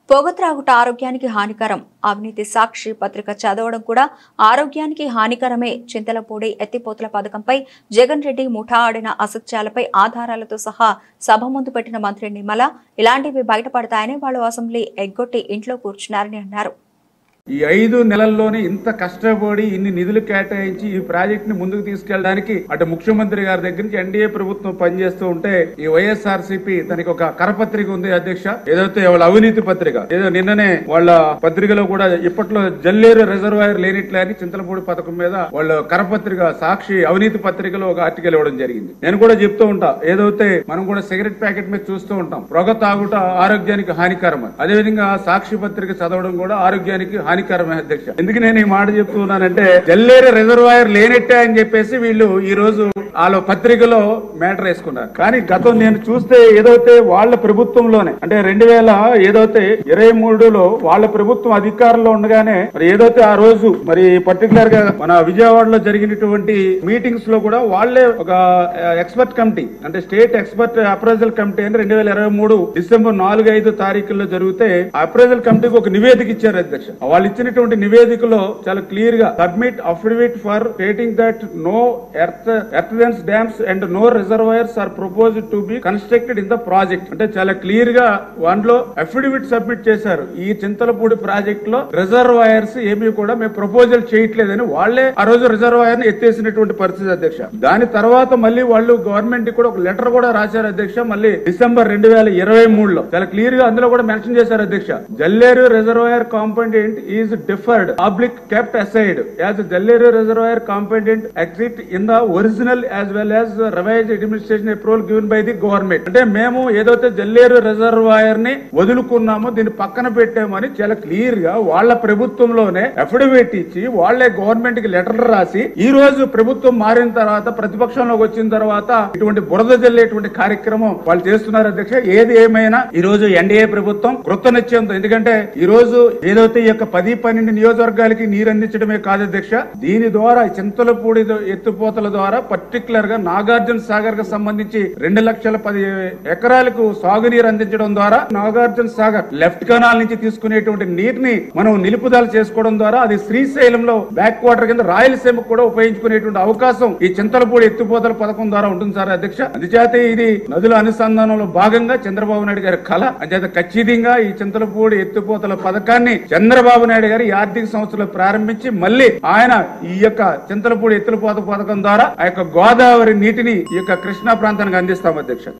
పొగ త్రాగుట ఆరోగ్యానికి హానికరం. అవినీతి సాక్షి పత్రిక చదవడం కూడా ఆరోగ్యానికి హానికరమే. చింతలపూడి ఎత్తిపోతల పథకంపై జగన్ రెడ్డి ముఠా ఆడిన అసత్యాలపై ఆధారాలతో సహా సభ ముందు పెట్టిన మంత్రి నిమ్మల ఇలాంటివి బయటపడతాయని వాళ్ళు అసెంబ్లీ ఎగ్గొట్టి ఇంట్లో కూర్చున్నారని అన్నారు. ఈ 5 నెలల్లోనే ఇంత కష్టపడి ఇన్ని నిధులు కేటాయించి ఈ ప్రాజెక్ట్ ని ముందుకు తీసుకెళ్ళడానికి అటు ముఖ్యమంత్రి గారి దగ్గర నుంచి ఎన్డీఏ ప్రభుత్వం పనిచేస్తూ ఉంటే ఈ వైఎస్ఆర్సీపీ తనకి ఒక కరపత్రిక ఉంది అధ్యక్ష, ఏదైతే వాళ్ళ అవినీతి పత్రిక, ఏదో నిన్ననే వాళ్ళ పత్రికలో కూడా ఇప్పట్లో జల్లేరు రిజర్వాయర్ లేనిట్లే అని చింతలపూడి పథకం మీద వాళ్ళ కరపత్రిక సాక్షి అవినీతి పత్రికలో ఒక ఆర్టికల్ ఇవ్వడం జరిగింది. నేను కూడా చెప్తూ ఉంటా, ఏదైతే మనం కూడా సిగరెట్ ప్యాకెట్ మీద చూస్తూ ఉంటాం, పొగ తాగుట ఆరోగ్యానికి హానికరం అని. అదేవిధంగా సాక్షి పత్రిక చదవడం కూడా ఆరోగ్యానికి హానికరమే అధ్యక్ష. ఎందుకు నేను ఈ మాట చెప్తున్నానంటే, జల్లేరు రిజర్వాయర్ లేనట్టే అని చెప్పేసి వీళ్ళు ఈ రోజు వాళ్ళ పత్రికలో మ్యాటర్ వేసుకున్నారు. కానీ గతం నేను చూస్తే ఏదైతే వాళ్ళ ప్రభుత్వంలోనే అంటే 2023లో వాళ్ళ ప్రభుత్వం అధికారంలో ఉండగానే మరి ఏదైతే ఆ రోజు మరి పర్టికులర్ గా మన విజయవాడలో జరిగినటువంటి మీటింగ్స్ లో కూడా వాళ్లే ఒక ఎక్స్పర్ట్ కమిటీ అంటే స్టేట్ ఎక్స్పర్ట్ అప్రైజల్ కమిటీ అని 2023 డిసెంబర్ 4-5 తారీఖుల్లో జరిగితే అప్రైజల్ కమిటీకి ఒక నివేదిక ఇచ్చారు అధ్యక్ష. వాళ్ళు ఇచ్చినటువంటి నివేదికలో చాలా క్లియర్ గా submit affidavit for stating that no earthen dams and no reservoirs are proposed to be constructed in the project అంటే చాలా క్లియర్ గా దాంట్లో అఫిడవిట్ సబ్మిట్ చేశారు. ఈ చింతలపూడి ప్రాజెక్ట్ లో రిజర్వాయర్స్ ఏమీ కూడా మేము ప్రపోజల్ చేయట్లేదని వాళ్లే ఆ రోజు రిజర్వాయర్ ని ఎత్తేసినటువంటి పరిస్థితి అధ్యక్ష. దాని తర్వాత మళ్ళీ వాళ్ళు గవర్నమెంట్ కూడా ఒక లెటర్ కూడా రాశారు అధ్యక్ష. మళ్ళీ డిసెంబర్ 2023లో చాలా క్లియర్ గా అందులో కూడా మెన్షన్ చేశారు అధ్యక్ష. Jalleru reservoir component is deferred public kept aside as the Jalleru reservoir component exist in the original as well as revised administration approval given by the government. అంటే మేము ఏదైతే జల్లేరు రిజర్వాయర్ ని వదులుకున్నామో దీన్ని పక్కన పెట్టామని చాలా క్లియర్ గా వాళ్ళ ప్రభుత్వంలోనే అఫిడవిట్ ఇచ్చి వాళ్లే గవర్నమెంట్ కి లెటర్ రాసి ఈ రోజు ప్రభుత్వం మారిన తర్వాత ప్రతిపక్షంలోకి వచ్చిన తర్వాత ఇటువంటి బురద జల్లేటువంటి కార్యక్రమం వాళ్ళు చేస్తున్నారు అధ్యక్ష. ఏది ఏమైనా ఈ రోజు ఎన్డీఏ ప్రభుత్వం కృతనిశ్చయంతో, ఎందుకంటే ఈ రోజు ఏదైతే ఈ యొక్క 10-12 నియోజకవర్గాలకి నీరు అందించడమే కాదు అధ్యక్ష, దీని ద్వారా చింతలపూడి ఎత్తిపోతల ద్వారా పర్టికులర్ గా నాగార్జున సాగర్ కు సంబంధించి 2,10,000 ఎకరాలకు సాగునీరు అందించడం ద్వారా నాగార్జున సాగర్ లెఫ్ట్ కెనాల్ నుంచి తీసుకునేటువంటి నీటిని మనం నిలుపుదల చేసుకోవడం ద్వారా అది శ్రీశైలంలో బ్యాక్ వాటర్ కింద రాయలసీమకు కూడా ఉపయోగించుకునేటువంటి అవకాశం ఈ చింతలపూడి ఎత్తిపోతల పథకం ద్వారా ఉంటుంది సార్ అధ్యక్ష. అందుచేత ఇది నదుల అనుసంధానంలో భాగంగా చంద్రబాబు నాయుడు గారి కళ. అంచేత ఖచ్చితంగా ఈ చింతలపూడి ఎత్తిపోతల పథకాన్ని చంద్రబాబు నాయుడు గారు ఈ ఆర్థిక సంవత్సరంలో ప్రారంభించి మళ్ళీ ఆయన ఈ యొక్క చింతలపూడి ఎత్తిపోత పథకం ద్వారా ఆ యొక్క గోదావరి నీటిని ఈ యొక్క కృష్ణా ప్రాంతానికి అందిస్తాం అధ్యక్ష.